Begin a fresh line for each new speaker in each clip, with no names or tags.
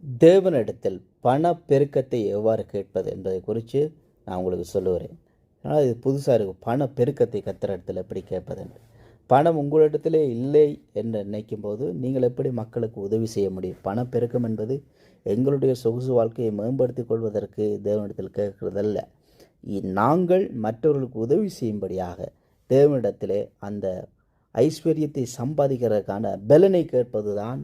தேவனிடத்தில் பண பெருக்கத்தை எவ்வாறு கேட்பது என்பதை குறித்து நான் உங்களுக்கு சொல்லுகிறேன். ஆனால் இது புதுசாக இருக்கும். பண பெருக்கத்தை கர்த்தர் இடத்துல எப்படி கேட்பது என்று. பணம் உங்களிடத்திலே இல்லை என்று நினைக்கும் போது நீங்கள் எப்படி மக்களுக்கு உதவி செய்ய முடியும்? பணப்பெருக்கம் என்பது எங்களுடைய சொகுசு வாழ்க்கையை மேம்படுத்திக் கொள்வதற்கு தேவனிடத்தில் கேட்கிறதல்ல. நாங்கள் மற்றவர்களுக்கு உதவி செய்யும்படியாக தேவனிடத்திலே அந்த ஐஸ்வர்யத்தை சம்பாதிக்கிறதுக்கான பலனை கேட்பது தான்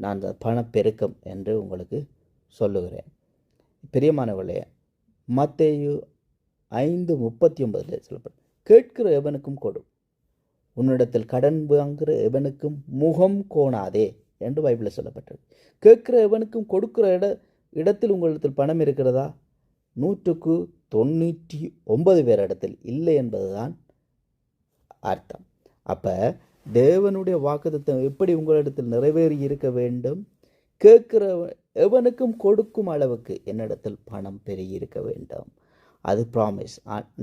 நான் பணப்பெருக்கம் என்று உங்களுக்கு சொல்லுகிறேன். பிரியமானவர்களே, மத்தேயு 5:39 சொல்லப்படும், கேட்கிற எவனுக்கும் கொடு, உன்னிடத்தில் கடன் வாங்குகிற எவனுக்கும் முகம் கோணாதே என்று பைபிளில் சொல்லப்பட்டது. கேட்கிற எவனுக்கும் கொடுக்கிற இடத்தில் உங்களிடத்தில் பணம் இருக்கிறதா? 199 பேர் இடத்தில் இல்லை என்பதுதான் அர்த்தம். அப்போ தேவனுடைய வாக்குத்தத்தம் எப்படி உங்களிடத்தில் நிறைவேறி இருக்க வேண்டும்? கேட்கிற எவனுக்கும் கொடுக்கும் அளவுக்கு என்னிடத்தில் பணம் பெருகி இருக்க வேண்டும். அது ப்ராமிஸ்.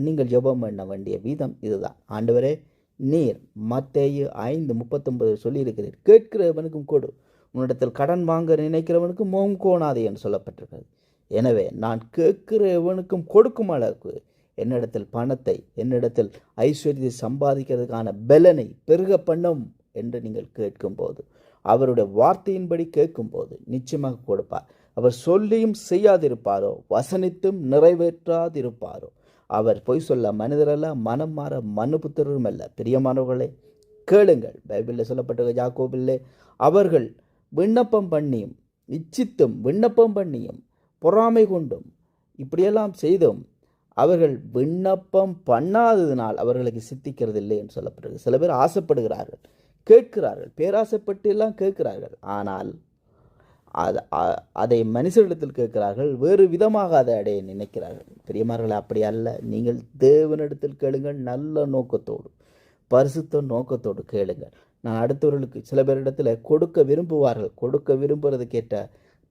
நீங்கள் ஜெபம் பண்ண வேண்டிய வீதம் இதுதான். ஆண்டவரே, நீர் மத்தேயு 5:39 சொல்லியிருக்கிறீர், கேட்கிற எவனுக்கும் கொடு, உன்னிடத்தில் கடன் வாங்க நினைக்கிறவனுக்கு முகம் கோணாதே என்று சொல்லப்பட்டிருக்கிறது. எனவே நான் கேட்கிற எவனுக்கும் கொடுக்கும் அளவுக்கு என்னிடத்தில் பணத்தை, என்னிடத்தில் ஐஸ்வர்யத்தை சம்பாதிக்கிறதுக்கான பலனை பெருக பண்ணும் என்று நீங்கள் கேட்கும்போது, அவருடைய வார்த்தையின்படி கேட்கும்போது நிச்சயமாக கொடுப்பார். அவர் சொல்லியும் செய்யாதிருப்பாரோ, வசனித்தும் நிறைவேற்றாதிருப்பாரோ. அவர் பொய் சொல்ல மனிதரல்ல, மனம் மாற மனுபுத்திரரும் அல்ல. பிரியமானவர்களே, கேளுங்கள். பைபிளில் சொல்லப்பட்ட யாக்கோபிலே, அவர்கள் விண்ணப்பம் பண்ணியும் இச்சித்தும் விண்ணப்பம் பண்ணியும் பொறாமை கொண்டும் இப்படியெல்லாம் செய்தும் அவர்கள் விண்ணப்பம் பண்ணாததினால் அவர்களுக்கு சித்திக்கிறது இல்லை என்று சொல்லப்படுகிறது. சில பேர் ஆசைப்படுகிறார்கள், கேட்கிறார்கள், பேராசைப்பட்டு எல்லாம் கேட்கிறார்கள். ஆனால் அதை மனுஷரிடத்தில் கேட்கிறார்கள், வேறு விதமாக அதை அடைய நினைக்கிறார்கள். பெரியமார்கள் அப்படி அல்ல. நீங்கள் தேவனிடத்தில் கேளுங்கள், நல்ல நோக்கத்தோடு, பரிசுத்த நோக்கத்தோடு கேளுங்கள். நான் அடுத்தவர்களுக்கு சில பேரிடத்தில் கொடுக்க விரும்புவார்கள். கொடுக்க விரும்புவது கேட்ட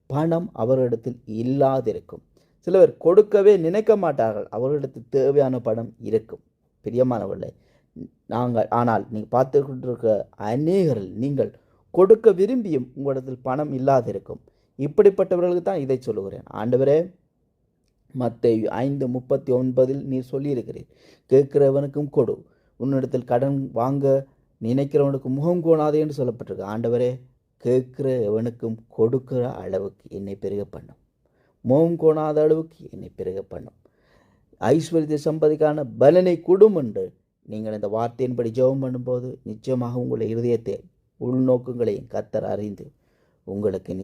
பணம் அவர்களிடத்தில் இல்லாதிருக்கும். சிலவர் கொடுக்கவே நினைக்க மாட்டார்கள், அவர்களிடத்தில் தேவையான பணம் இருக்கும். பிரியமானவர்களே, ஆனால் நீங்கள் பார்த்து கொண்டிருக்க அநேகரில் நீங்கள் கொடுக்க விரும்பியும் உங்களிடத்தில் பணம் இல்லாதிருக்கும். இப்படிப்பட்டவர்களுக்கு தான் இதை சொல்லுகிறேன். ஆண்டவரே, மத்தேயு 5:39 நீர் சொல்லியிருக்கிறீர், கேட்கிறவனுக்கும் கொடு, உன்னிடத்தில் கடன் வாங்க நினைக்கிறவனுக்கு முகம் கோணாதே என்று சொல்லப்பட்டிருக்கு. ஆண்டவரே, கேட்கிற எவனுக்கும் கொடுக்கிற அளவுக்கு என்னை பெருக பண்ணும், முகம் கோணாத அளவுக்கு என்னை பெருக பண்ணும், ஐஸ்வர்யத்தை சம்பாதிக்கான பலனை கொடும் என்று நீங்கள் இந்த வார்த்தையின்படி ஜெபம் பண்ணும்போது நிச்சயமாக உங்களுடைய இருதயத்தை உள்நோக்கங்களையும் கர்த்தர் அறிந்து உங்களுக்கு